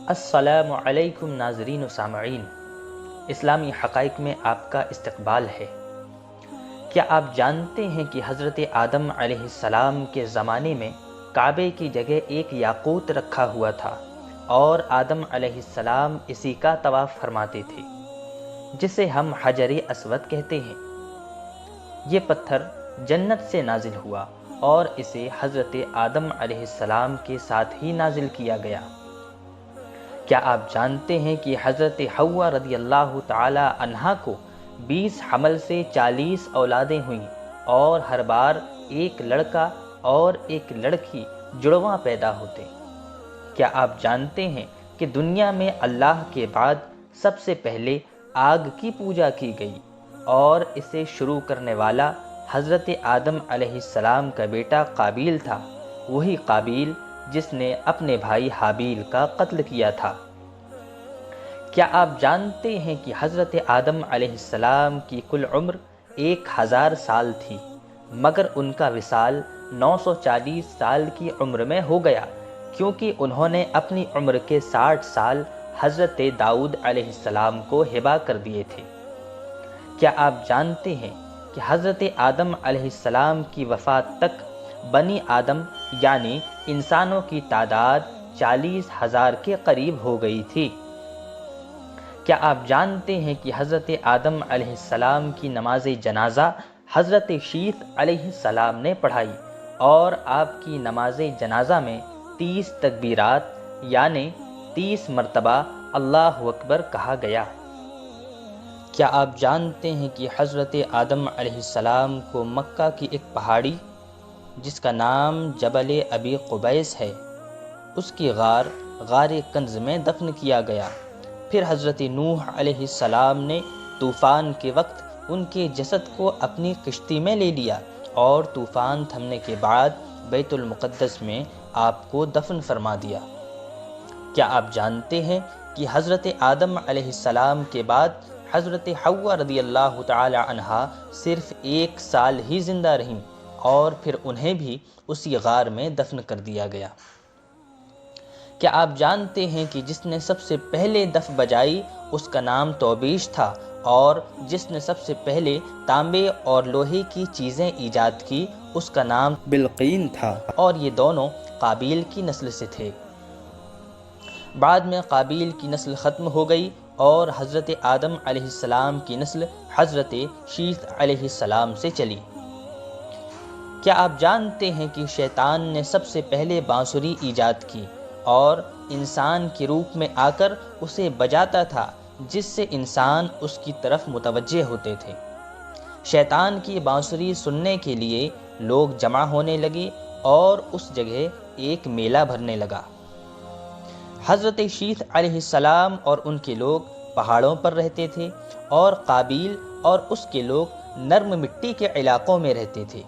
السلام علیکم ناظرین و سامعین، اسلامی حقائق میں آپ کا استقبال ہے۔ کیا آپ جانتے ہیں کہ حضرت آدم علیہ السلام کے زمانے میں کعبے کی جگہ ایک یاقوت رکھا ہوا تھا اور آدم علیہ السلام اسی کا طواف فرماتے تھے، جسے ہم حجر اسود کہتے ہیں۔ یہ پتھر جنت سے نازل ہوا اور اسے حضرت آدم علیہ السلام کے ساتھ ہی نازل کیا گیا۔ کیا آپ جانتے ہیں کہ حضرت حوا رضی اللہ تعالی عنہا کو 20 حمل سے 40 اولادیں ہوئیں اور ہر بار ایک لڑکا اور ایک لڑکی جڑواں پیدا ہوتے؟ کیا آپ جانتے ہیں کہ دنیا میں اللہ کے بعد سب سے پہلے آگ کی پوجا کی گئی اور اسے شروع کرنے والا حضرت آدم علیہ السلام کا بیٹا قابیل تھا، وہی قابیل جس نے اپنے بھائی حابیل کا قتل کیا تھا؟ کیا آپ جانتے ہیں کہ حضرت آدم علیہ السلام کی کل عمر 1000 سال تھی، مگر ان کا وصال 940 سال کی عمر میں ہو گیا، کیونکہ انہوں نے اپنی عمر کے 60 سال حضرت داؤد علیہ السلام کو ہبہ کر دیے تھے۔ کیا آپ جانتے ہیں کہ حضرت آدم علیہ السلام کی وفات تک بنی آدم یعنی انسانوں کی تعداد 40,000 کے قریب ہو گئی تھی؟ کیا آپ جانتے ہیں کہ حضرت آدم علیہ السلام کی نماز جنازہ حضرت شیث علیہ السلام نے پڑھائی اور آپ کی نماز جنازہ میں 30 تکبیرات یعنی 30 مرتبہ اللہ اکبر کہا گیا؟ کیا آپ جانتے ہیں کہ حضرت آدم علیہ السلام کو مکہ کی ایک پہاڑی جس کا نام جبل ابی قبیس ہے، اس کی غار کنز میں دفن کیا گیا؟ پھر حضرت نوح علیہ السلام نے طوفان کے وقت ان کے جسد کو اپنی کشتی میں لے لیا اور طوفان تھمنے کے بعد بیت المقدس میں آپ کو دفن فرما دیا۔ کیا آپ جانتے ہیں کہ حضرت آدم علیہ السلام کے بعد حضرت حوا رضی اللہ تعالی عنہا صرف 1 سال ہی زندہ رہیں اور پھر انہیں بھی اسی غار میں دفن کر دیا گیا؟ کیا آپ جانتے ہیں کہ جس نے سب سے پہلے دف بجائی اس کا نام توبیش تھا اور جس نے سب سے پہلے تانبے اور لوہے کی چیزیں ایجاد کی اس کا نام بلقین تھا، اور یہ دونوں قابیل کی نسل سے تھے۔ بعد میں قابیل کی نسل ختم ہو گئی اور حضرت آدم علیہ السلام کی نسل حضرت شیث علیہ السلام سے چلی۔ کیا آپ جانتے ہیں کہ شیطان نے سب سے پہلے بانسری ایجاد کی اور انسان کے روپ میں آ کر اسے بجاتا تھا، جس سے انسان اس کی طرف متوجہ ہوتے تھے؟ شیطان کی بانسری سننے کے لیے لوگ جمع ہونے لگے اور اس جگہ ایک میلہ بھرنے لگا۔ حضرت شیث علیہ السلام اور ان کے لوگ پہاڑوں پر رہتے تھے اور قابیل اور اس کے لوگ نرم مٹی کے علاقوں میں رہتے تھے۔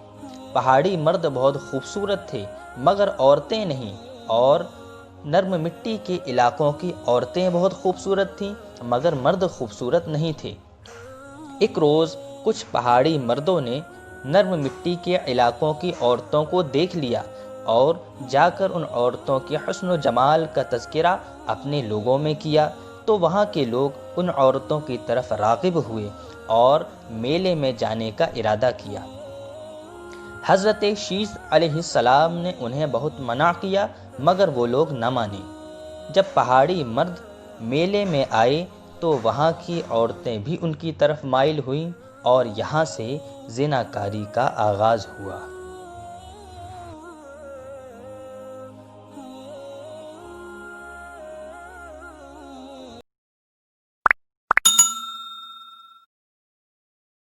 پہاڑی مرد بہت خوبصورت تھے مگر عورتیں نہیں، اور نرم مٹی کے علاقوں کی عورتیں بہت خوبصورت تھیں مگر مرد خوبصورت نہیں تھے۔ ایک روز کچھ پہاڑی مردوں نے نرم مٹی کے علاقوں کی عورتوں کو دیکھ لیا اور جا کر ان عورتوں کے حسن و جمال کا تذکرہ اپنے لوگوں میں کیا، تو وہاں کے لوگ ان عورتوں کی طرف راغب ہوئے اور میلے میں جانے کا ارادہ کیا۔ حضرت شیث علیہ السلام نے انہیں بہت منع کیا مگر وہ لوگ نہ مانے۔ جب پہاڑی مرد میلے میں آئے تو وہاں کی عورتیں بھی ان کی طرف مائل ہوئیں اور یہاں سے زنا کاری کا آغاز ہوا۔